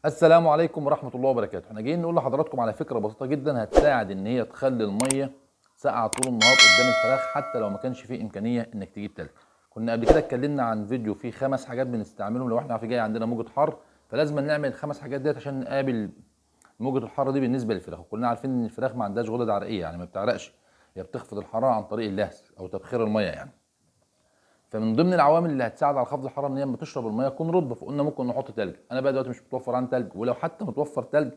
السلام عليكم ورحمة الله وبركاته. احنا جايين نقول لحضراتكم على فكرة بسيطة جدا هتساعد ان هي تخلي المية ساقعة طول النهار قدام الفراخ حتى لو ما كانش فيه امكانية انك تجيب تلج. كنا قبل كده اتكلمنا عن فيديو فيه 5 حاجات بنستعملهم لو احنا في جاي عندنا موجة حر، فلازم نعمل ال5 حاجات ديت عشان نقابل موجة الحر دي بالنسبة للفراخ. وكلنا عارفين ان الفراخ ما عندهاش غدد عرقية، يعني ما بتعرقش، هي بتخفض الحرارة عن طريق اللهس او تبخير المية يعني. فمن ضمن العوامل اللي هتساعد على خفض الحراره ان هي لما تشرب الميه تكون رطبه، فقلنا ممكن نحط تلج. انا بقى دلوقتي مش متوفر عندي تلج، ولو حتى متوفر تلج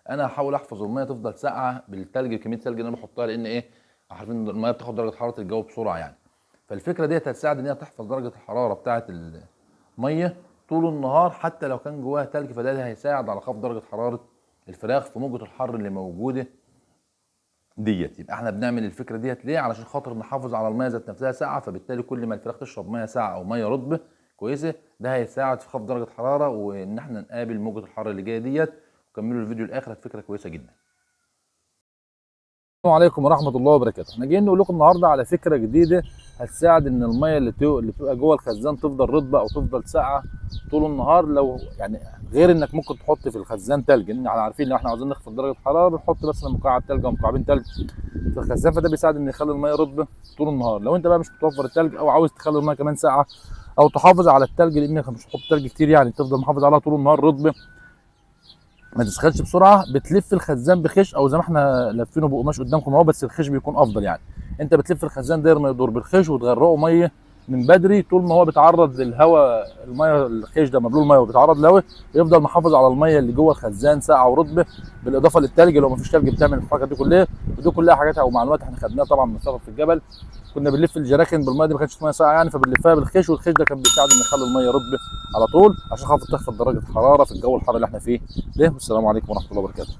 انا هحاول احفظ الميه تفضل ساقعه بالتلج، كميه التلج اللي انا بحطها، لان عارفين ان الميه بتاخد درجه حراره الجو بسرعه يعني. فالفكره ديت هتساعد ان هي تحفظ درجه الحراره بتاعه الميه طول النهار حتى لو كان جواها تلج، فده هيساعد على خفض درجه حراره الفراخ في موجه الحر اللي موجوده ديت. يبقى احنا بنعمل الفكره ديت ليه؟ علشان خاطر نحافظ على الميه ذات نفسها ساقعه، فبالتالي كل ما الفراخ تشرب ميه ساقعه او ميه رطبه كويسه ده هيساعد في خفض درجه الحراره وان احنا نقابل موجه الحر اللي جايه ديت. وكملوا الفيديو للاخر، الفكره كويسه جدا. السلام عليكم ورحمه الله وبركاته. احنا جايين نقول لكم النهارده على فكره جديده هتساعد ان الميه اللي بتبقى جوه الخزان تفضل رطبه او تفضل ساقعه طول النهار. لو يعني غير انك ممكن تحط في الخزان تلج، ان احنا عارفين لو احنا عاوزين نخفض درجه الحراره بنحط مثلا مكعب تلج او مكعبين تلج في الخزان، فده بيساعد ان يخلي الميه رطبه طول النهار. لو انت بقى مش متوفر التلج او عاوز تخلي الميه كمان ساقعه او تحافظ على التلج، لانك مش هتحط تلج كتير يعني تفضل محافظ عليها طول النهار رطبه ما تسخنش بسرعه، بتلف الخزان بخش او زي ما احنا لافينه بقماش قدامكم اهو، بس الخش بيكون افضل يعني. انت بتلف الخزان داير ما يدور بالخش وتغرقه ميه من بدري، طول ما هو بيتعرض للهواء الميه الخيش ده مبلول ميه وبيتعرض للهواء يفضل محافظ على الميه اللي جوه الخزان ساقعه ورطبه، بالاضافه للتلج لو ما فيش تلج بتعمل الحركه دي كلها. ودي كلها حاجات او معلومات احنا خدناها طبعا من سفر في الجبل، كنا بنلف الجراكن بالميه دي ما كانتش ميه ساقعه يعني، فبنلفها بالخيش، والخيش ده كان بيساعد ان يخلي الميه رطبه على طول عشان خاطر تخفض درجه الحراره في الجو الحار اللي احنا فيه ده. والسلام عليكم ورحمه الله وبركاته.